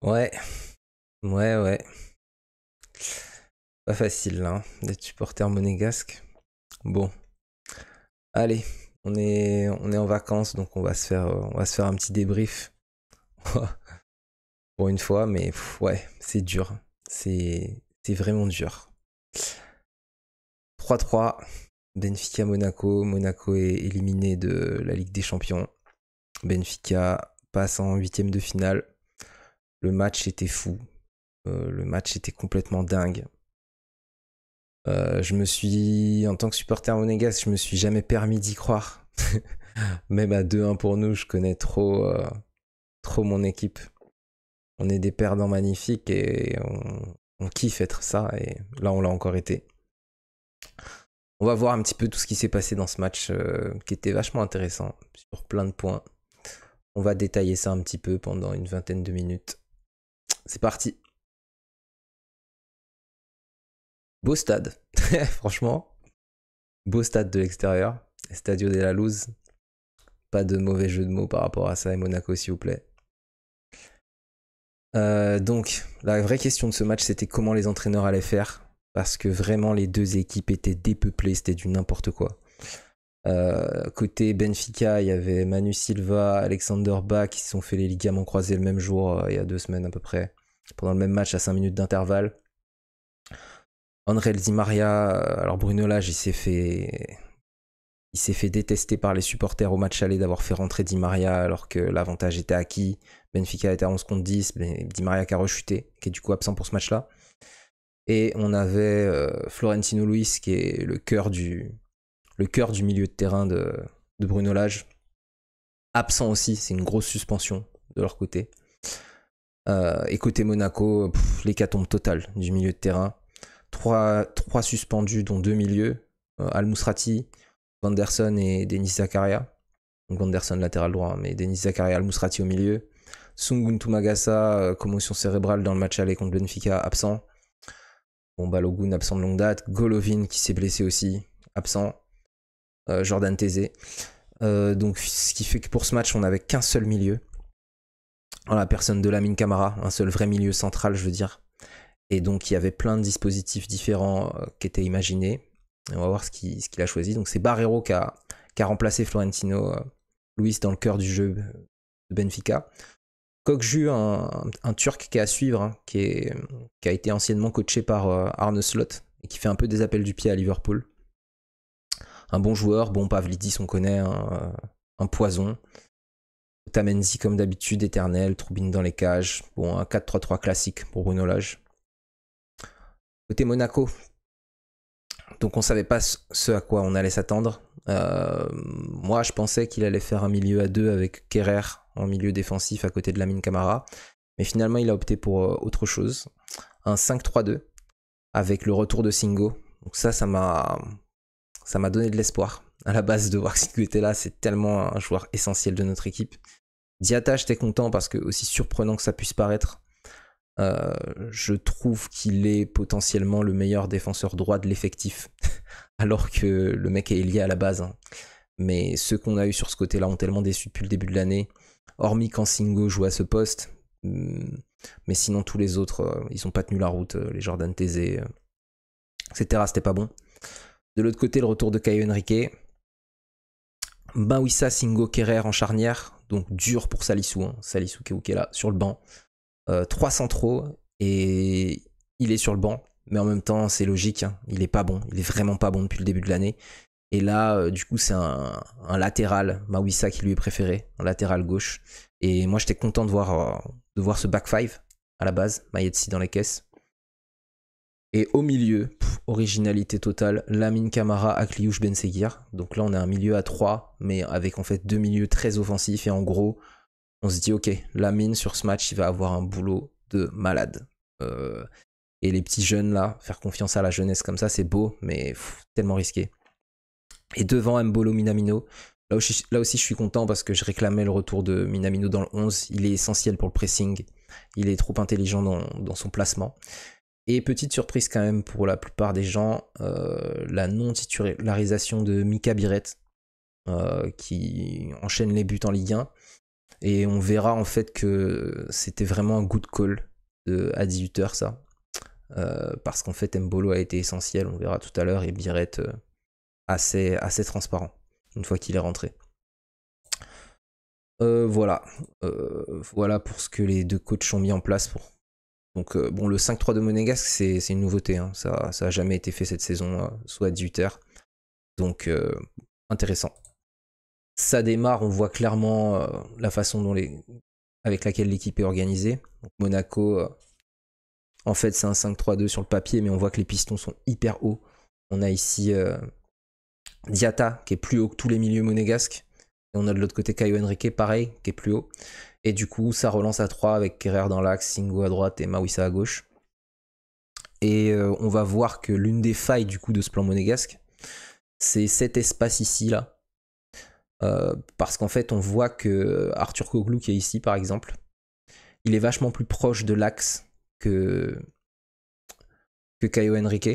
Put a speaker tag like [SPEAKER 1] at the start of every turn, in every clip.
[SPEAKER 1] Ouais, ouais. Pas facile là, hein, d'être supporter monégasque. Bon, allez, on est en vacances, donc on va se faire un petit débrief pour une fois, mais ouais, c'est dur. C'est vraiment dur. 3-3, Benfica-Monaco. Monaco est éliminé de la Ligue des Champions. Benfica passe en huitième de finale. Le match était fou. Le match était complètement dingue. En tant que supporter monégasque, je me suis jamais permis d'y croire. Même à 2-1 pour nous, je connais trop mon équipe. On est des perdants magnifiques et on kiffe être ça. Et là, on l'a encore été. On va voir un petit peu tout ce qui s'est passé dans ce match qui était vachement intéressant sur plein de points. On va détailler ça un petit peu pendant une vingtaine de minutes. C'est parti. Beau stade, franchement. Beau stade de l'extérieur. Stadio de la Luz. Pas de mauvais jeu de mots par rapport à ça et Monaco, s'il vous plaît. Donc, la vraie question de ce match, c'était comment les entraîneurs allaient faire. Parce que vraiment, les deux équipes étaient dépeuplées, c'était du n'importe quoi. Côté Benfica, il y avait Manu Silva, Alexander Bach qui se sont fait les ligaments croisés le même jour, il y a 2 semaines à peu près, pendant le même match à 5 minutes d'intervalle. André Di Maria, alors Bruno Lage, il s'est fait détester par les supporters au match aller d'avoir fait rentrer Di Maria alors que l'avantage était acquis. Benfica était à 11 contre 10, mais Di Maria qui a rechuté, qui est du coup absent pour ce match-là. Et on avait Florentino Luis qui est le cœur du milieu de terrain de Bruno Lage. Absent aussi, c'est une grosse suspension de leur côté. Et côté Monaco, l'hécatombe totale du milieu de terrain. Trois suspendus, dont 2 milieux. Al-Mousrati, Vanderson et Denis Zakaria. Donc Vanderson latéral droit, mais Denis Zakaria, Al-Mousrati au milieu. Sungun Tumagasa, commotion cérébrale dans le match aller contre Benfica, absent. Bon, Balogun absent de longue date. Golovin qui s'est blessé aussi, absent. Jordan Tézé. Donc ce qui fait que pour ce match, on n'avait qu'un seul milieu. En la personne de Lamine Camara, un seul vrai milieu central, je veux dire. Et donc il y avait plein de dispositifs différents qui étaient imaginés. Et on va voir ce qu'il a choisi. Donc c'est Barreiro qui a remplacé Florentino Luis dans le cœur du jeu de Benfica. Kokju, un Turc qui est à suivre, hein, qui a été anciennement coaché par Arne Slot et qui fait un peu des appels du pied à Liverpool. Un bon joueur, bon Pavlidis on connaît, un poison. Tamenzi comme d'habitude, éternel, Troubine dans les cages. Bon, un 4-3-3 classique pour Bruno Lage. Côté Monaco, donc on savait pas ce à quoi on allait s'attendre. Moi, je pensais qu'il allait faire un milieu à 2 avec Kerrer en milieu défensif à côté de Lamine Camara. Mais finalement, il a opté pour autre chose. Un 5-3-2 avec le retour de Singo. Donc ça m'a donné de l'espoir. À la base de voir que Singo était là, c'est tellement un joueur essentiel de notre équipe. Diatta, j'étais content parce que, aussi surprenant que ça puisse paraître, je trouve qu'il est potentiellement le meilleur défenseur droit de l'effectif. Alors que le mec est lié à la base. Hein. Mais ceux qu'on a eu sur ce côté-là ont tellement déçu depuis le début de l'année. Hormis quand Singo joue à ce poste. Mais sinon, tous les autres, ils n'ont pas tenu la route. Les Jordan Tézé, etc. C'était pas bon. De l'autre côté, le retour de Caio Henrique. Mawissa, Singo, Kerrer en charnière. Donc dur pour Salissou. Hein. Salissou qui est là sur le banc. 3 centraux et il est sur le banc. Mais en même temps, c'est logique. Hein. Il est pas bon. Il est vraiment pas bon depuis le début de l'année. Et là, du coup, c'est un latéral, Mawissa qui lui est préféré, un latéral gauche. Et moi, j'étais content de voir ce back five à la base, Mayetsi dans les caisses. Et au milieu, originalité totale, Lamine Camara, Akliouche Benseguir. Donc là, on a un milieu à 3, mais avec en fait 2 milieux très offensifs. Et en gros, on se dit, ok, Lamine sur ce match, il va avoir un boulot de malade. Et les petits jeunes là, faire confiance à la jeunesse comme ça, c'est beau, mais tellement risqué. Et devant Mbolo Minamino, là aussi je suis content parce que je réclamais le retour de Minamino dans le 11. Il est essentiel pour le pressing. Il est trop intelligent dans son placement. Et petite surprise quand même pour la plupart des gens, la non-titularisation de Mika Biret, qui enchaîne les buts en Ligue 1. Et on verra en fait que c'était vraiment un good call à 18h ça. Parce qu'en fait Mbolo a été essentiel, on verra tout à l'heure, et Biret assez transparent une fois qu'il est rentré. Voilà pour ce que les deux coachs ont mis en place. Donc bon, le 5-3 de Monégasque, c'est une nouveauté, hein. Ça a jamais été fait cette saison, soit à 18h. Donc intéressant. Ça démarre, on voit clairement la façon avec laquelle l'équipe est organisée. Donc, Monaco, en fait c'est un 5-3-2 sur le papier, mais on voit que les pistons sont hyper hauts. On a ici Diatta qui est plus haut que tous les milieux monégasques. Et on a de l'autre côté Caio Henrique, pareil, qui est plus haut. Et du coup, ça relance à 3 avec Kerrer dans l'axe, Singo à droite et Mawissa à gauche. Et on va voir que l'une des failles du coup de ce plan monégasque, c'est cet espace ici là. Parce qu'en fait, on voit que Arthur Koglou, qui est ici par exemple, il est vachement plus proche de l'axe que Caio Henrique.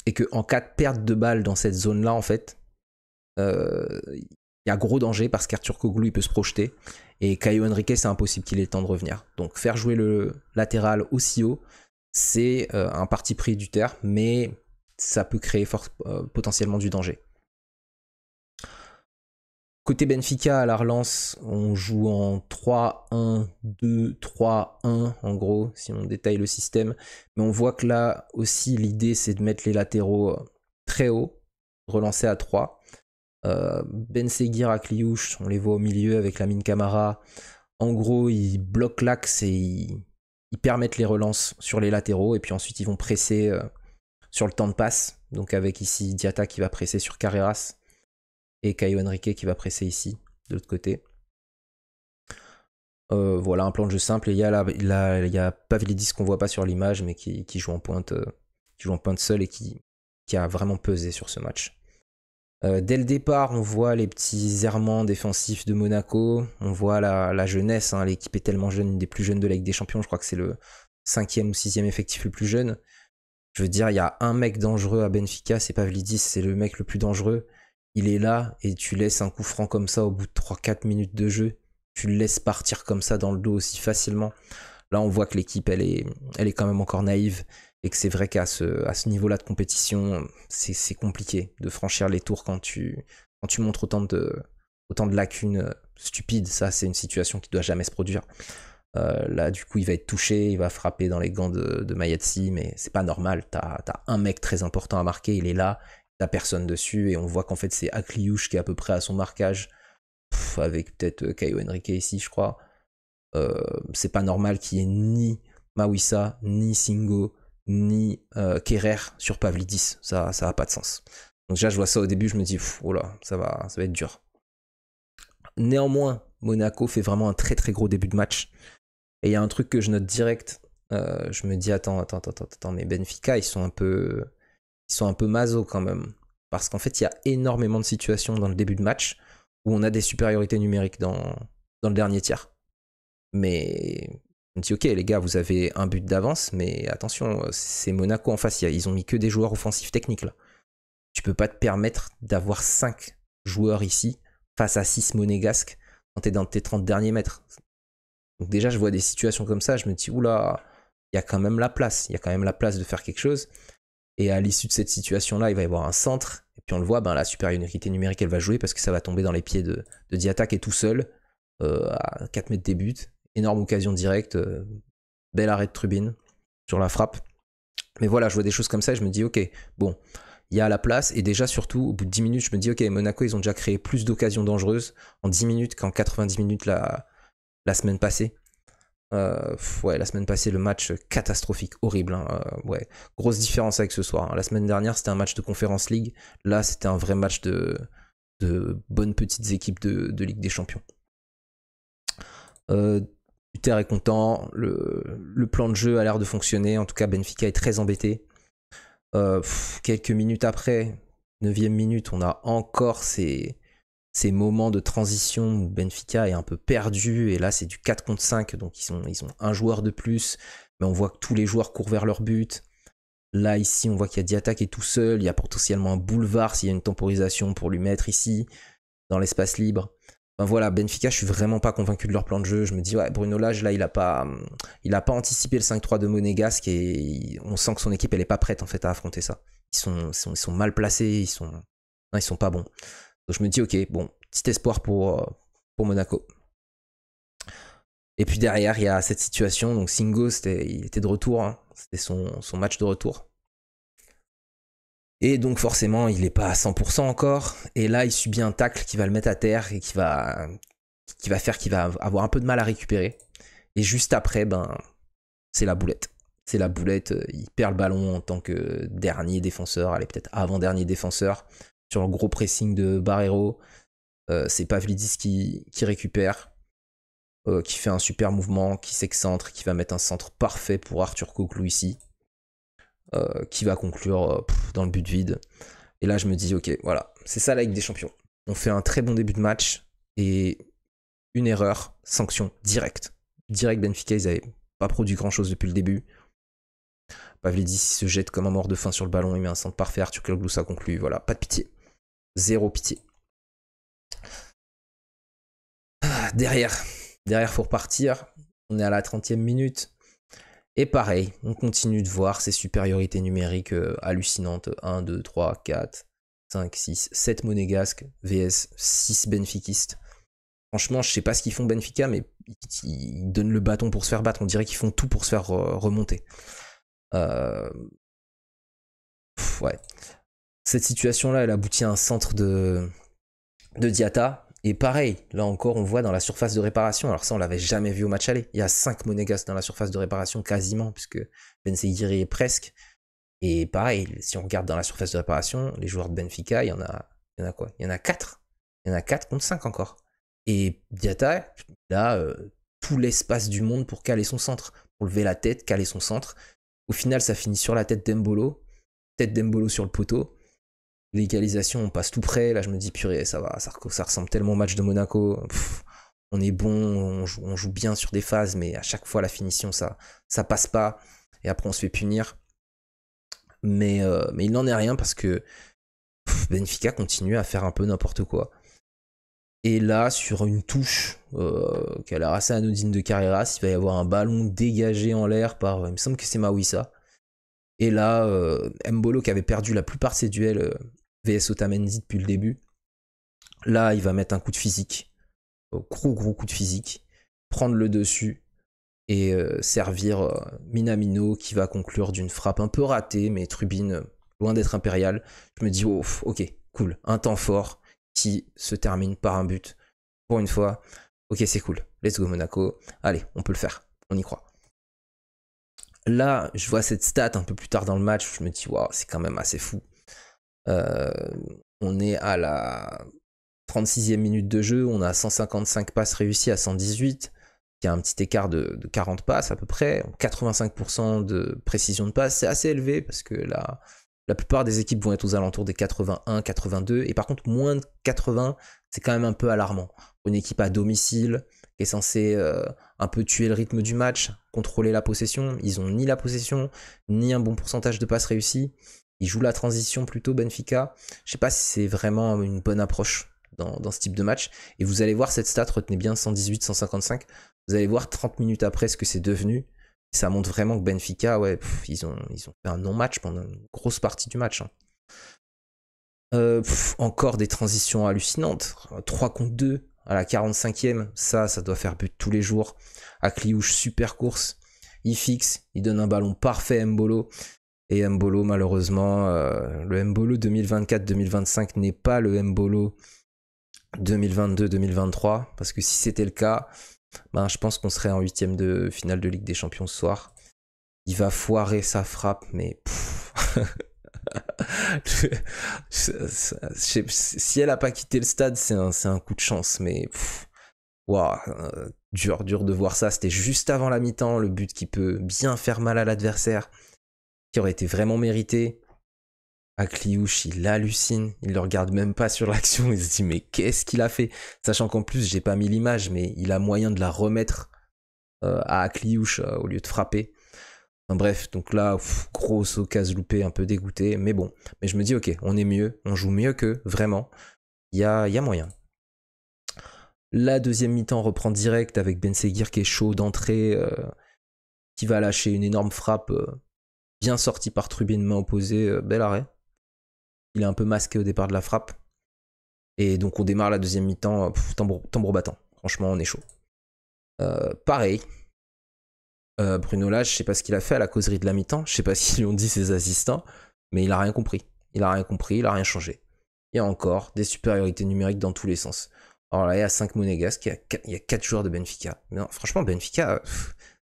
[SPEAKER 1] Et qu'en cas de perte de balle dans cette zone-là, en fait, il y a gros danger parce qu'Arthur Koglou, il peut se projeter. Et Caio Henrique, c'est impossible qu'il ait le temps de revenir. Donc faire jouer le latéral aussi haut, c'est un parti pris du terre, mais ça peut créer potentiellement du danger. Côté Benfica, à la relance, on joue en 3-1-2-3-1, en gros, si on détaille le système. Mais on voit que là aussi, l'idée, c'est de mettre les latéraux très haut, relancer à 3. Ben Seguir à Kliouche, on les voit au milieu avec Lamine Camara. En gros, ils bloquent l'axe et ils permettent les relances sur les latéraux. Et puis ensuite, ils vont presser sur le temps de passe. Donc avec ici Diatta qui va presser sur Carreras. Et Caio Henrique qui va presser ici, de l'autre côté. Voilà, un plan de jeu simple. Et il y a Pavlidis qu'on voit pas sur l'image, mais qui joue en pointe seul et qui a vraiment pesé sur ce match. Dès le départ, on voit les petits errements défensifs de Monaco. On voit la jeunesse, hein. L'équipe est tellement jeune, une des plus jeunes de la Ligue des Champions. Je crois que c'est le 5e ou 6e effectif le plus jeune. Je veux dire, il y a un mec dangereux à Benfica, c'est Pavlidis, c'est le mec le plus dangereux. Il est là et tu laisses un coup franc comme ça au bout de 3-4 minutes de jeu. Tu le laisses partir comme ça dans le dos aussi facilement. Là, on voit que l'équipe, elle est quand même encore naïve et que c'est vrai qu'à ce niveau-là de compétition, c'est compliqué de franchir les tours quand tu montres autant de lacunes stupides. Ça, c'est une situation qui doit jamais se produire. Là, du coup, il va être touché, il va frapper dans les gants de Mayetsi, mais c'est pas normal. T'as un mec très important à marquer, il est là. T'as personne dessus et on voit qu'en fait c'est Akliouche qui est à peu près à son marquage, avec peut-être Caio Henrique ici je crois. C'est pas normal qu'il y ait ni Mawissa, ni Singo, ni Kerrer sur Pavlidis, ça a pas de sens. Donc déjà je vois ça au début, je me dis oh là, ça va être dur. Néanmoins, Monaco fait vraiment un très très gros début de match. Et il y a un truc que je note direct, je me dis attends, mais Benfica ils sont un peu maso quand même. Parce qu'en fait, il y a énormément de situations dans le début de match où on a des supériorités numériques dans le dernier tiers. Mais on me dit, ok, les gars, vous avez un but d'avance, mais attention, c'est Monaco en face. Ils ont mis que des joueurs offensifs techniques là. Tu peux pas te permettre d'avoir 5 joueurs ici face à 6 monégasques quand t'es dans tes 30 derniers mètres. Donc déjà, je vois des situations comme ça, je me dis, oula, il y a quand même la place. Il y a quand même la place de faire quelque chose. Et à l'issue de cette situation-là, il va y avoir un centre. Et puis on le voit, la supériorité numérique, elle va jouer parce que ça va tomber dans les pieds de Diatta qui est tout seul, à 4 mètres des buts. Énorme occasion directe, bel arrêt de Trubin sur la frappe. Mais voilà, je vois des choses comme ça et je me dis, ok, bon, il y a la place. Et déjà, surtout, au bout de 10 minutes, je me dis, ok, Monaco, ils ont déjà créé plus d'occasions dangereuses en 10 minutes qu'en 90 minutes la semaine passée. La semaine passée, le match catastrophique, horrible. Hein. Grosse différence avec ce soir. Hein. La semaine dernière, c'était un match de Conference League. Là, c'était un vrai match de bonnes petites équipes de Ligue des Champions. Uther est content. Le plan de jeu a l'air de fonctionner. En tout cas, Benfica est très embêté. Quelques minutes après, 9e minute, on a encore ces moments de transition où Benfica est un peu perdu, et là c'est du 4 contre 5, donc ils ont un joueur de plus, mais on voit que tous les joueurs courent vers leur but. Là ici on voit qu'il y a Diatta qui est tout seul, il y a potentiellement un boulevard s'il y a une temporisation pour lui mettre ici, dans l'espace libre. Ben voilà, Benfica, je suis vraiment pas convaincu de leur plan de jeu. Je me dis, ouais, Bruno Lage, là, il a pas anticipé le 5-3 de Monégasque et on sent que son équipe, elle est pas prête en fait à affronter ça. Ils sont mal placés, non, ils sont pas bons. Donc je me dis, ok, bon, petit espoir pour Monaco. Et puis derrière, il y a cette situation. Donc Singo, il était de retour, hein. C'était son match de retour. Et donc forcément, il n'est pas à 100% encore. Et là, il subit un tacle qui va le mettre à terre et qui va faire qu'il va avoir un peu de mal à récupérer. Et juste après, ben, c'est la boulette. C'est la boulette. Il perd le ballon en tant que dernier défenseur. Allez, peut-être avant-dernier défenseur. Sur le gros pressing de Barreiro. C'est Pavlidis qui récupère. Qui fait un super mouvement, qui s'excentre, qui va mettre un centre parfait pour Arthur Coquelou ici. Qui va conclure dans le but vide. Et là, je me dis, ok, voilà, c'est ça la Ligue des Champions. On fait un très bon début de match et une erreur, sanction directe. Direct Benfica, ils n'avaient pas produit grand-chose depuis le début. Pavlidis se jette comme un mort de faim sur le ballon, il met un centre parfait, Arthur Coquelou, ça conclut, voilà, pas de pitié. Zéro pitié. Derrière, faut repartir. On est à la 30e minute. Et pareil, on continue de voir ces supériorités numériques hallucinantes. 1, 2, 3, 4, 5, 6, 7 monégasques vs 6 benfiquistes. Franchement, je sais pas ce qu'ils font Benfica, mais ils donnent le bâton pour se faire battre. On dirait qu'ils font tout pour se faire remonter. Ouais. Cette situation-là, elle aboutit à un centre de Diatta. Et pareil, là encore, on voit dans la surface de réparation. Alors ça, on l'avait jamais vu au match aller. Il y a 5 monégasques dans la surface de réparation, quasiment, puisque Ben Seguiri est presque. Et pareil, si on regarde dans la surface de réparation, les joueurs de Benfica, il y en a quoi? Il y en a 4. Il y en a 4 contre 5 encore. Et Diatta, il a tout l'espace du monde pour caler son centre, pour lever la tête, caler son centre. Au final, ça finit sur la tête d'Embolo. Tête d'Embolo sur le poteau. L'égalisation, on passe tout près. Là, je me dis, purée, ça ressemble tellement au match de Monaco. On est bon, on joue bien sur des phases, mais à chaque fois, la finition, ça passe pas. Et après, on se fait punir. Mais il n'en est rien parce que Benfica continue à faire un peu n'importe quoi. Et là, sur une touche qui a l'air assez anodine de Carreras, il va y avoir un ballon dégagé en l'air par, il me semble que c'est Mawissa. Et là, Mbolo, qui avait perdu la plupart de ses duels VS Otamendi depuis le début, là, il va mettre un coup de physique. Gros coup de physique. Prendre le dessus et servir Minamino, qui va conclure d'une frappe un peu ratée, mais Trubin, loin d'être impérial. Je me dis, oh, ok, cool. Un temps fort qui se termine par un but. Pour une fois, ok, c'est cool. Let's go Monaco. Allez, on peut le faire. On y croit. Là, je vois cette stat un peu plus tard dans le match, où je me dis, waouh, c'est quand même assez fou. On est à la 36e minute de jeu, on a 155 passes réussies à 118, il y a un petit écart de 40 passes à peu près, 85% de précision de passe, c'est assez élevé parce que la plupart des équipes vont être aux alentours des 81, 82, et par contre moins de 80, c'est quand même un peu alarmant. Une équipe à domicile qui est censée un peu tuer le rythme du match, contrôler la possession, ils ont ni la possession, ni un bon pourcentage de passes réussies. Ils jouent la transition plutôt Benfica. Je sais pas si c'est vraiment une bonne approche dans ce type de match. Et vous allez voir cette stat, retenez bien 118, 155. Vous allez voir 30 minutes après ce que c'est devenu. Ça montre vraiment que Benfica, ouais, ils ont fait un non-match pendant une grosse partie du match. Encore des transitions hallucinantes. 3 contre 2 à la 45e. Ça doit faire but tous les jours. Akliouche, super course. Il fixe, il donne un ballon parfait à Mbolo. Et Mbolo, malheureusement, le Mbolo 2024-2025 n'est pas le Mbolo 2022-2023, parce que si c'était le cas, ben, je pense qu'on serait en 8e de finale de Ligue des Champions ce soir. Il va foirer sa frappe, mais si elle a pas quitté le stade, c'est un coup de chance, mais wow, dur de voir ça. C'était juste avant la mi-temps, le but qui peut bien faire mal à l'adversaire, qui aurait été vraiment mérité. Akliouche, il hallucine, il le regarde même pas sur l'action, il se dit mais qu'est-ce qu'il a fait, sachant qu'en plus j'ai pas mis l'image, mais il a moyen de la remettre à Akliouche au lieu de frapper. Enfin, bref, donc là, grosse occasion loupée, un peu dégoûté, mais bon. Mais je me dis ok, on est mieux, on joue mieux qu'eux, vraiment, il y a moyen. La deuxième mi-temps reprend direct avec Ben Seguir qui est chaud d'entrée, qui va lâcher une énorme frappe bien sortie par Trubin, main opposée, bel arrêt. Il est un peu masqué au départ de la frappe. Et donc on démarre la deuxième mi-temps, tambour battant. Franchement, on est chaud. Pareil. Bruno Lage, je sais pas ce qu'il a fait à la causerie de la mi-temps, je sais pas ce qu'ils lui ont dit ses assistants, mais il a rien compris. Il a rien changé. Il y a encore des supériorités numériques dans tous les sens. Alors là, il y a 5 monégasques, il y a 4 joueurs de Benfica. Non, franchement, Benfica,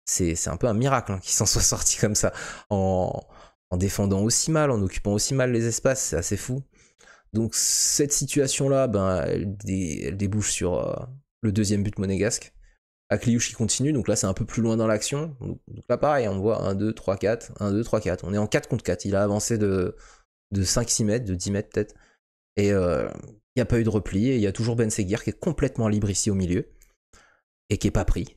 [SPEAKER 1] c'est un peu un miracle qu'ils s'en soient sortis comme ça. En défendant aussi mal, en occupant aussi mal les espaces, c'est assez fou. Donc cette situation-là, elle débouche sur le deuxième but monégasque. Akliouche qui continue, donc là c'est un peu plus loin dans l'action. Donc là pareil, on voit 1, 2, 3, 4, 1, 2, 3, 4. On est en 4 contre 4. Il a avancé de 5-6 mètres, de 10 mètres peut-être. Et il n'y a pas eu de repli. Et il y a toujours Ben Seguir qui est complètement libre ici au milieu. Et qui n'est pas pris.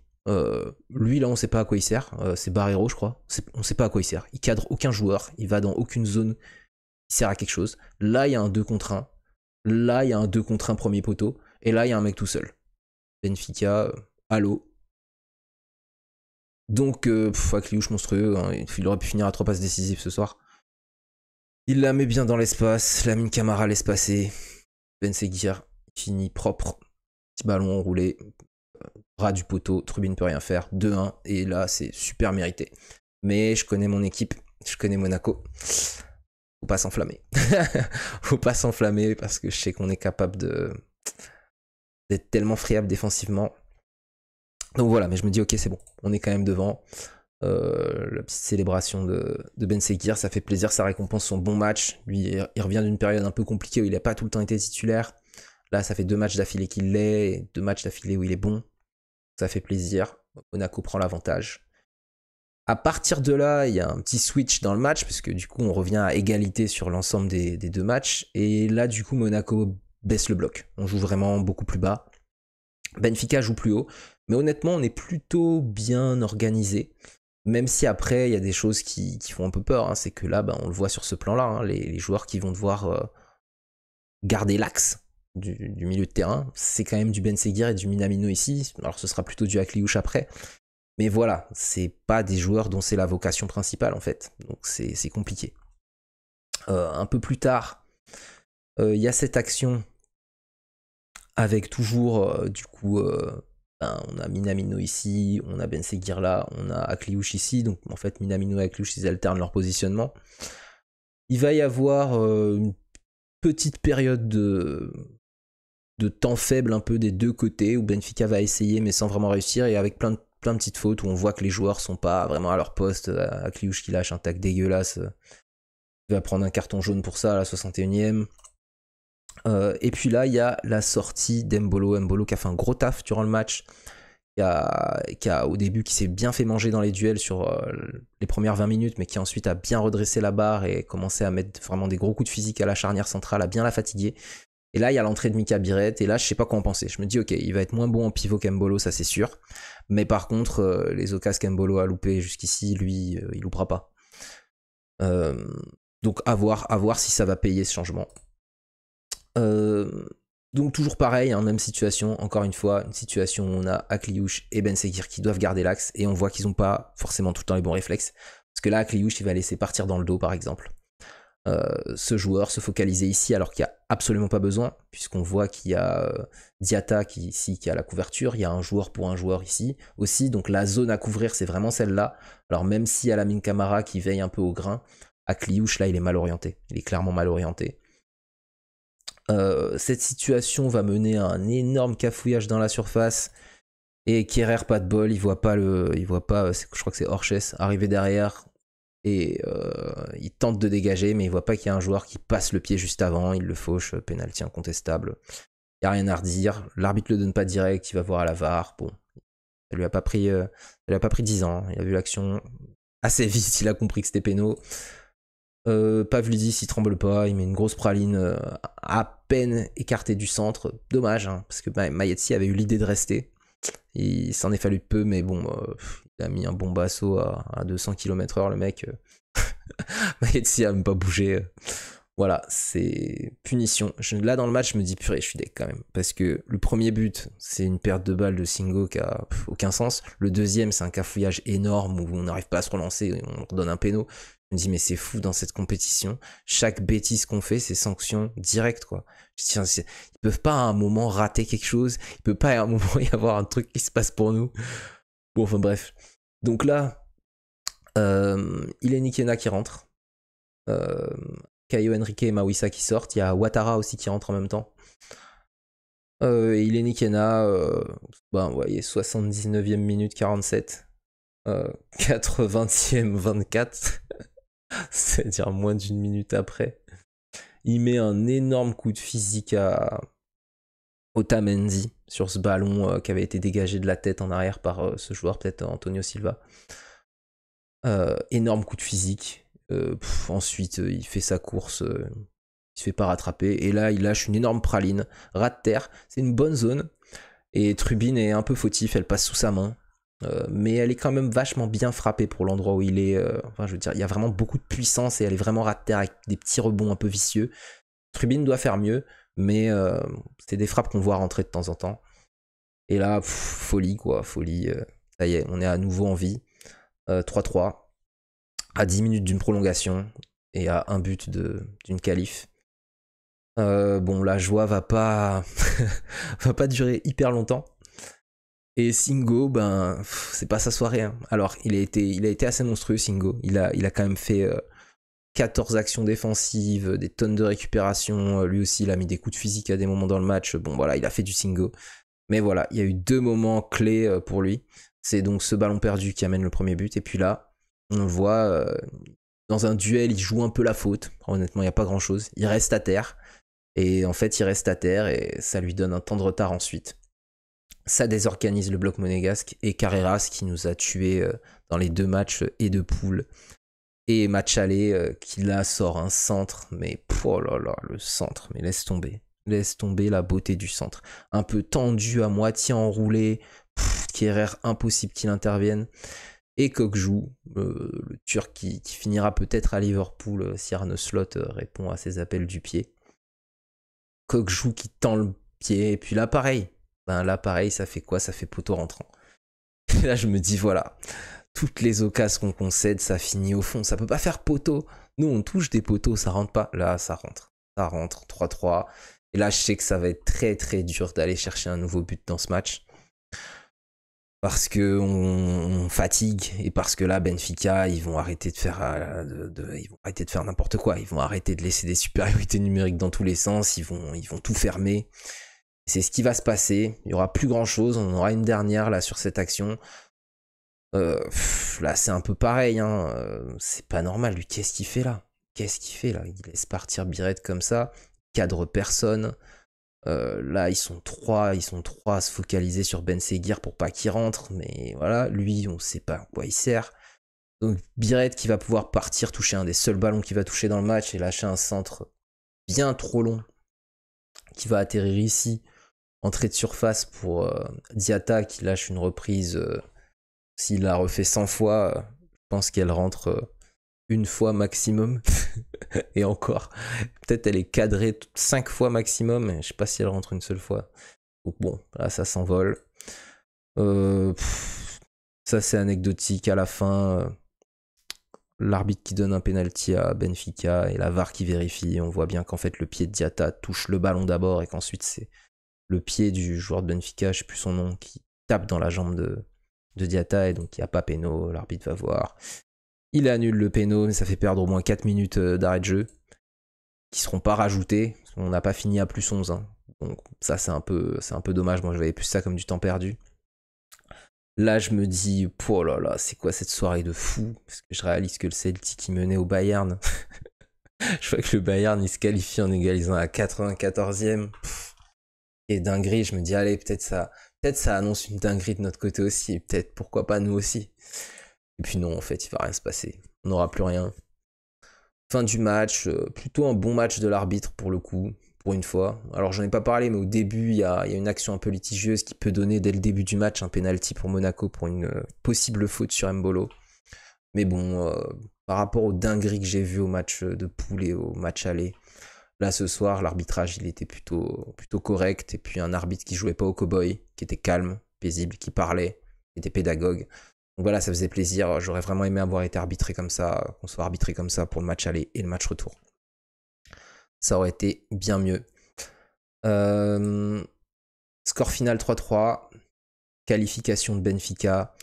[SPEAKER 1] Lui là on sait pas à quoi il sert. C'est Barreiro je crois. On sait pas à quoi il sert. Il cadre aucun joueur. Il va dans aucune zone. Il sert à quelque chose. Là il y a un 2 contre 1. Là il y a un 2 contre 1 premier poteau. Et là il y a un mec tout seul. Benfica... Allô. Donc, Akliouche monstrueux, hein, il aurait pu finir à 3 passes décisives ce soir. Il la met bien dans l'espace, Lamine Camara laisse passer. Ben Seguir finit propre. Petit ballon enroulé, ras du poteau, Trubin ne peut rien faire. 2-1, et là c'est super mérité. Mais je connais mon équipe, je connais Monaco. Faut pas s'enflammer. Faut pas s'enflammer parce que je sais qu'on est capable d'être tellement friable défensivement. Donc voilà, mais je me dis ok c'est bon, on est quand même devant. La petite célébration de Ben Seguir, ça fait plaisir, ça récompense son bon match. Lui, il revient d'une période un peu compliquée où il n'a pas tout le temps été titulaire. Là, ça fait 2 matchs d'affilée qu'il l'est, et 2 matchs d'affilée où il est bon. Ça fait plaisir. Monaco prend l'avantage. À partir de là, il y a un petit switch dans le match, parce que du coup, on revient à égalité sur l'ensemble des 2 matchs. Et là, du coup, Monaco baisse le bloc. On joue vraiment beaucoup plus bas. Benfica joue plus haut. Mais honnêtement, on est plutôt bien organisé. Même si après, il y a des choses qui font un peu peur. Hein. C'est que là, on le voit sur ce plan-là. Hein, les joueurs qui vont devoir garder l'axe du milieu de terrain, c'est quand même du Ben Seguir et du Minamino ici. Alors ce sera plutôt du Akliouche après. Mais voilà, c'est pas des joueurs dont c'est la vocation principale en fait. Donc c'est compliqué. Un peu plus tard, il y a cette action avec toujours du coup... on a Minamino ici, on a Ben Seguir là, on a Akliouche ici, donc en fait Minamino et Akliouche ils alternent leur positionnement. Il va y avoir une petite période de temps faible un peu des deux côtés où Benfica va essayer mais sans vraiment réussir et avec plein de petites fautes où on voit que les joueurs sont pas vraiment à leur poste. Akliouche qui lâche un tac dégueulasse, il va prendre un carton jaune pour ça à la 61e. Et puis là, il y a la sortie d'Embolo. Embolo qui a fait un gros taf durant le match. Qui a au début qui s'est bien fait manger dans les duels sur les premières 20 minutes, mais qui ensuite a bien redressé la barre et commencé à mettre vraiment des gros coups de physique à la charnière centrale, à bien la fatiguer. Et là, il y a l'entrée de Mika Biret, et là, je sais pas quoi en penser. Je me dis, ok, il va être moins bon en pivot qu'Embolo, ça c'est sûr. Mais par contre, les occasions qu'Embolo a loupé jusqu'ici, lui, il loupera pas. Donc à voir si ça va payer ce changement. Donc toujours pareil, hein, même situation, encore une fois, une situation où on a Akliouche et Ben Seguir qui doivent garder l'axe, et on voit qu'ils n'ont pas forcément tout le temps les bons réflexes. Parce que là, Akliouche, il va laisser partir dans le dos, par exemple. Ce joueur se focaliser ici alors qu'il n'y a absolument pas besoin, puisqu'on voit qu'il y a Diatta qui a la couverture, il y a un joueur pour un joueur ici aussi, donc la zone à couvrir c'est vraiment celle-là. Alors même s'il y a Lamine Camara qui veille un peu au grain, Akliouche là il est mal orienté, il est clairement mal orienté. Cette situation va mener à un énorme cafouillage dans la surface et Kerrer pas de bol, il voit pas, je crois que c'est Orches arriver derrière. Et il tente de dégager, mais il voit pas qu'il y a un joueur qui passe le pied juste avant, il le fauche, pénalty incontestable. Il n'y a rien à redire, l'arbitre le donne pas direct, il va voir à la VAR. Bon, ça lui a pas pris 10 ans, il a vu l'action assez vite, il a compris que c'était péno. Pavlidis il tremble pas, il met une grosse praline à peine écartée du centre. Dommage, hein, parce que Maïetsi avait eu l'idée de rester. Il s'en est fallu peu, mais bon, il a mis un bombasso à 200 km/h, le mec. Maïetsi a même pas bougé. Voilà, c'est punition. Là, dans le match, je me dis, purée, je suis deck quand même. Parce que le premier but, c'est une perte de balle de Singo qui a aucun sens. Le deuxième, c'est un cafouillage énorme où on n'arrive pas à se relancer et on redonne un péno. Je me dis, mais c'est fou dans cette compétition. Chaque bêtise qu'on fait, c'est sanction directe, quoi. Je dis, ils peuvent pas à un moment rater quelque chose. Il peut pas à un moment y avoir un truc qui se passe pour nous. Bon, enfin bref. Donc là, il est Nikena qui rentre. Caio Henrique et Mawisa qui sortent. Il y a Ouattara aussi qui rentre en même temps. Il est Nikena, ben, vous voyez, 79e minute 47. 80e 24. C'est-à-dire moins d'une minute après. Il met un énorme coup de physique à Otamendi sur ce ballon qui avait été dégagé de la tête en arrière par ce joueur, peut-être Antonio Silva. Énorme coup de physique. Ensuite, il fait sa course, il se fait pas rattraper. Et là, il lâche une énorme praline, ras de terre. C'est une bonne zone. Et Trubin est un peu fautif, elle passe sous sa main. Mais elle est quand même vachement bien frappée pour l'endroit où il est. Enfin, je veux dire, il y a vraiment beaucoup de puissance et elle est vraiment ras de terre avec des petits rebonds un peu vicieux. Trubin doit faire mieux, mais c'est des frappes qu'on voit rentrer de temps en temps. Et là, folie quoi, folie. Ça y est, on est à nouveau en vie. 3-3. À 10 minutes d'une prolongation et à un but d'une qualif. Bon, la joie va pas va pas durer hyper longtemps. Et Singo, ben, c'est pas sa soirée. Hein. Alors, il a été assez monstrueux, Singo. Il a quand même fait 14 actions défensives, des tonnes de récupération. Lui aussi, il a mis des coups de physique à des moments dans le match. Bon, voilà, il a fait du Singo. Mais voilà, il y a eu 2 moments clés pour lui. C'est donc ce ballon perdu qui amène le premier but. Et puis là, on le voit, dans un duel, il joue un peu la faute. Honnêtement, il n'y a pas grand-chose. Il reste à terre. Et en fait, il reste à terre et ça lui donne un temps de retard ensuite. Ça désorganise le bloc monégasque et Carreras qui nous a tués dans les 2 matchs et de poule. Et match aller qui là sort un centre, mais oh là là, le centre, mais laisse tomber la beauté du centre. Un peu tendu, à moitié enroulé, Kehrer, impossible qu'il intervienne. Et Kokju, le Turc qui finira peut-être à Liverpool si Arne Slot répond à ses appels du pied. Kokju qui tend le pied, et puis là pareil, ça fait quoi? Ça fait poteau rentrant. Et là je me dis voilà, toutes les occasions qu'on concède, ça finit au fond, ça peut pas faire poteau. Nous on touche des poteaux, ça rentre pas. Là ça rentre, 3-3. Et là je sais que ça va être très très dur d'aller chercher un nouveau but dans ce match. Parce que on fatigue et parce que là Benfica ils vont arrêter de faire ils vont arrêter de faire n'importe quoi, ils vont arrêter de laisser des supériorités numériques dans tous les sens, ils vont tout fermer. C'est ce qui va se passer, il y aura plus grand chose, on aura une dernière là sur cette action. Là c'est un peu pareil hein. C'est pas normal lui, qu'est-ce qu'il fait là? Il laisse partir Biret comme ça, cadre personne. Là ils sont trois à se focaliser sur Ben Seguir pour pas qu'il rentre, mais voilà, lui on sait pas à quoi il sert. Donc Biret qui va pouvoir partir, toucher un des seuls ballons qu'il va toucher dans le match et lâcher un centre bien trop long qui va atterrir ici, entrée de surface pour Diatta qui lâche une reprise. S'il la refait 100 fois, je pense qu'elle rentre une fois maximum. Et encore, peut-être elle est cadrée 5 fois maximum, mais je sais pas si elle rentre une seule fois. Donc bon, là ça s'envole. Ça c'est anecdotique à la fin. L'arbitre qui donne un penalty à Benfica et la VAR qui vérifie. On voit bien qu'en fait le pied de Diatta touche le ballon d'abord et qu'ensuite c'est le pied du joueur de Benfica, je sais plus son nom, qui tape dans la jambe de Diatta et donc il n'y a pas péno, l'arbitre va voir. Il annule le péno, mais ça fait perdre au moins 4 minutes d'arrêt de jeu qui seront pas rajoutées. On n'a pas fini à plus 11. Hein. Donc ça c'est un peu dommage, moi je voyais plus ça comme du temps perdu. Là je me dis, oh là là, c'est quoi cette soirée de fou? Parce que je réalise que le Celtic il menait au Bayern. Je vois que le Bayern il se qualifie en égalisant à 94e. Et dinguerie, je me dis allez, peut-être ça annonce une dinguerie de notre côté aussi, peut-être pourquoi pas nous aussi. Et puis non, en fait, il va rien se passer. On n'aura plus rien. Fin du match, plutôt un bon match de l'arbitre pour le coup, pour une fois. Alors j'en ai pas parlé, mais au début, il y a une action un peu litigieuse qui peut donner dès le début du match un penalty pour Monaco pour une possible faute sur Mbolo. Mais bon, par rapport aux dingueries que j'ai vues au match de poule et au match aller, Là, ce soir, l'arbitrage, il était plutôt correct. Et puis un arbitre qui jouait pas au cow-boy, qui était calme, paisible, qui parlait, qui était pédagogue. Donc voilà, ça faisait plaisir. J'aurais vraiment aimé avoir été arbitré comme ça, qu'on soit arbitré comme ça pour le match aller et le match retour. Ça aurait été bien mieux. Score final 3-3. Qualification de Benfica,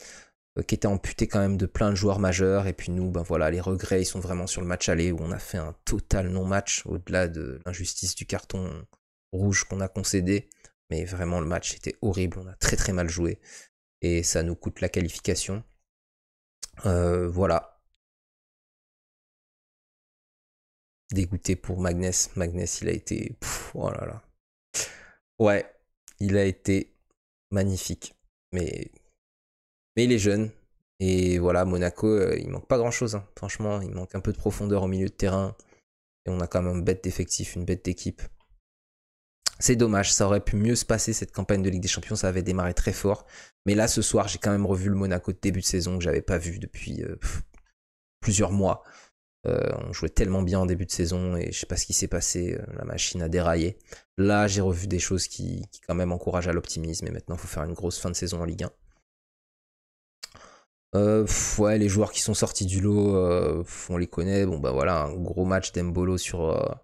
[SPEAKER 1] qui était amputé quand même de plein de joueurs majeurs. Et puis nous, ben voilà, les regrets, ils sont vraiment sur le match aller où on a fait un total non-match au-delà de l'injustice du carton rouge qu'on a concédé. Mais vraiment, le match était horrible. On a très très mal joué. Et ça nous coûte la qualification. Voilà. Dégoûté pour Magnès. Magnès, il a été... oh là là. Ouais, il a été magnifique. Mais il est jeune. Et voilà, Monaco, il manque pas grand-chose. Hein. Franchement, il manque un peu de profondeur au milieu de terrain. Et on a quand même une bête d'effectif, une bête d'équipe. C'est dommage, ça aurait pu mieux se passer cette campagne de Ligue des Champions, ça avait démarré très fort. Mais là, ce soir, j'ai quand même revu le Monaco de début de saison que j'avais pas vu depuis plusieurs mois. On jouait tellement bien en début de saison et je sais pas ce qui s'est passé, la machine a déraillé. Là, j'ai revu des choses qui quand même encouragent à l'optimisme et maintenant, il faut faire une grosse fin de saison en Ligue 1. Ouais, les joueurs qui sont sortis du lot, on les connaît. Bon, bah voilà, un gros match d'Embolo sur...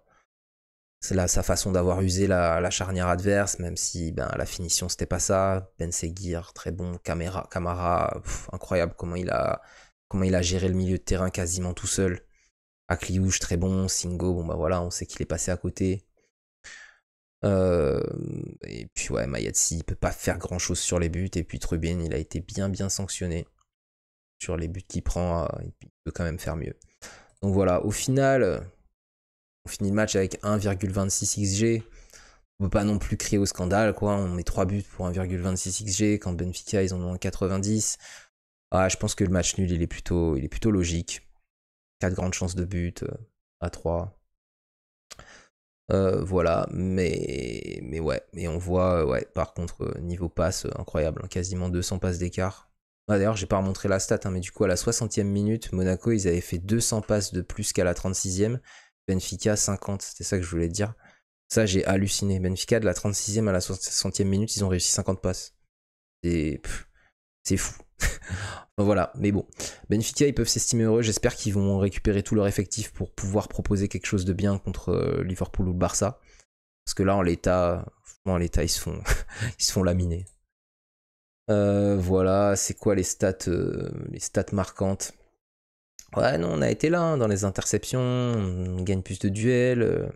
[SPEAKER 1] c'est là sa façon d'avoir usé la charnière adverse, même si ben, la finition c'était pas ça. Ben Seguir, très bon. Camara, incroyable comment il a géré le milieu de terrain quasiment tout seul. Akliouche, très bon. Singo, bon bah voilà, on sait qu'il est passé à côté. Et puis ouais, Mayatsi, il peut pas faire grand chose sur les buts. Et puis Trubin, il a été bien sanctionné sur les buts qu'il prend. Il peut quand même faire mieux. Donc voilà, au final, on finit le match avec 1,26 XG. On peut pas non plus crier au scandale, quoi. On met 3 buts pour 1,26 XG quand Benfica ils en ont 90. Ah, je pense que le match nul il est plutôt logique. 4 grandes chances de but à 3. Voilà, mais ouais, et on voit, ouais, par contre, niveau passe, incroyable, hein, quasiment 200 passes d'écart. Ah, d'ailleurs, j'ai pas remontré la stat, hein, mais du coup, à la 60e minute, Monaco, ils avaient fait 200 passes de plus qu'à la 36e. Benfica, 50, c'était ça que je voulais dire. Ça, j'ai halluciné. Benfica, de la 36e à la 60e minute, ils ont réussi 50 passes. C'est fou. Enfin, voilà, mais bon. Benfica, ils peuvent s'estimer heureux. J'espère qu'ils vont récupérer tout leur effectif pour pouvoir proposer quelque chose de bien contre Liverpool ou le Barça. Parce que là, en l'état, ils se font, ils se font laminer. Voilà, c'est quoi les stats marquantes? Ouais, non, on a été là hein, dans les interceptions, on gagne plus de duels.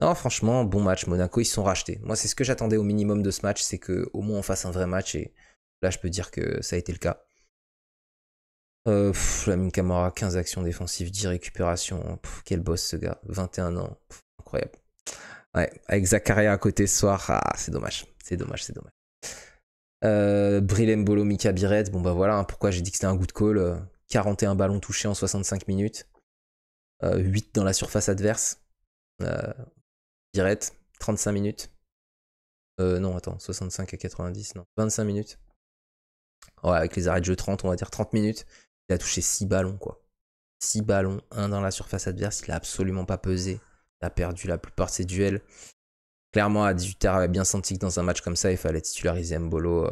[SPEAKER 1] Non, franchement, bon match. Monaco, ils se sont rachetés. Moi, c'est ce que j'attendais au minimum de ce match, c'est qu'au moins on fasse un vrai match. Et là, je peux dire que ça a été le cas. Lamine Camara, 15 actions défensives, 10 récupérations. Quel boss ce gars, 21 ans. Incroyable. Ouais, avec Zakaria à côté ce soir, c'est dommage. C'est dommage. Bril Mbolo, Mika Biret, bon bah voilà, hein, pourquoi j'ai dit que c'était un good call. 41 ballons touchés en 65 minutes. 8 dans la surface adverse. Biret, 35 minutes. Non, attends, 65 à 90, non. 25 minutes. Ouais, avec les arrêts de jeu 30, on va dire 30 minutes. Il a touché 6 ballons, quoi. 6 ballons, 1 dans la surface adverse, il a absolument pas pesé. Il a perdu la plupart de ses duels. Clairement, à 18h, avait bien senti que dans un match comme ça, il fallait titulariser Mbolo.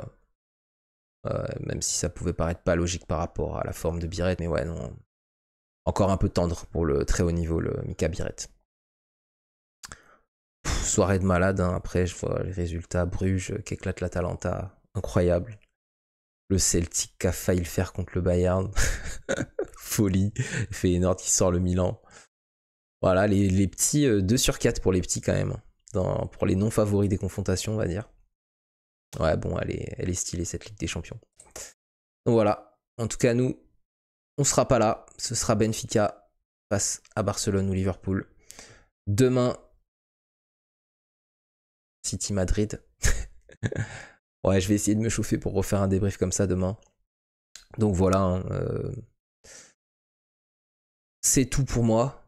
[SPEAKER 1] Même si ça pouvait paraître pas logique par rapport à la forme de Biret. Mais ouais, non. Encore un peu tendre pour le très haut niveau, le Mika Biret. Soirée de malade, hein. Après, je vois les résultats. Bruges qui éclate l'Atalanta. Incroyable. Le Celtic qui a failli le faire contre le Bayern. Folie. Feyenoord qui sort le Milan. Voilà, les petits 2 sur 4 pour les petits quand même. Pour les non favoris des confrontations, on va dire. Ouais, bon, elle est stylée cette Ligue des Champions. Donc voilà. En tout cas, nous, on sera pas là. Ce sera Benfica face à Barcelone ou Liverpool. Demain, City Madrid. Ouais, je vais essayer de me chauffer pour refaire un débrief comme ça demain. Donc voilà. Hein, c'est tout pour moi.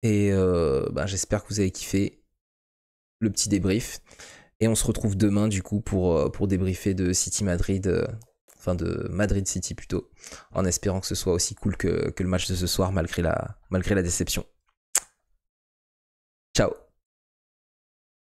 [SPEAKER 1] Et j'espère que vous avez kiffé le petit débrief. Et on se retrouve demain du coup pour débriefer de City Madrid. Enfin de Madrid City plutôt. En espérant que ce soit aussi cool que le match de ce soir malgré la déception. Ciao.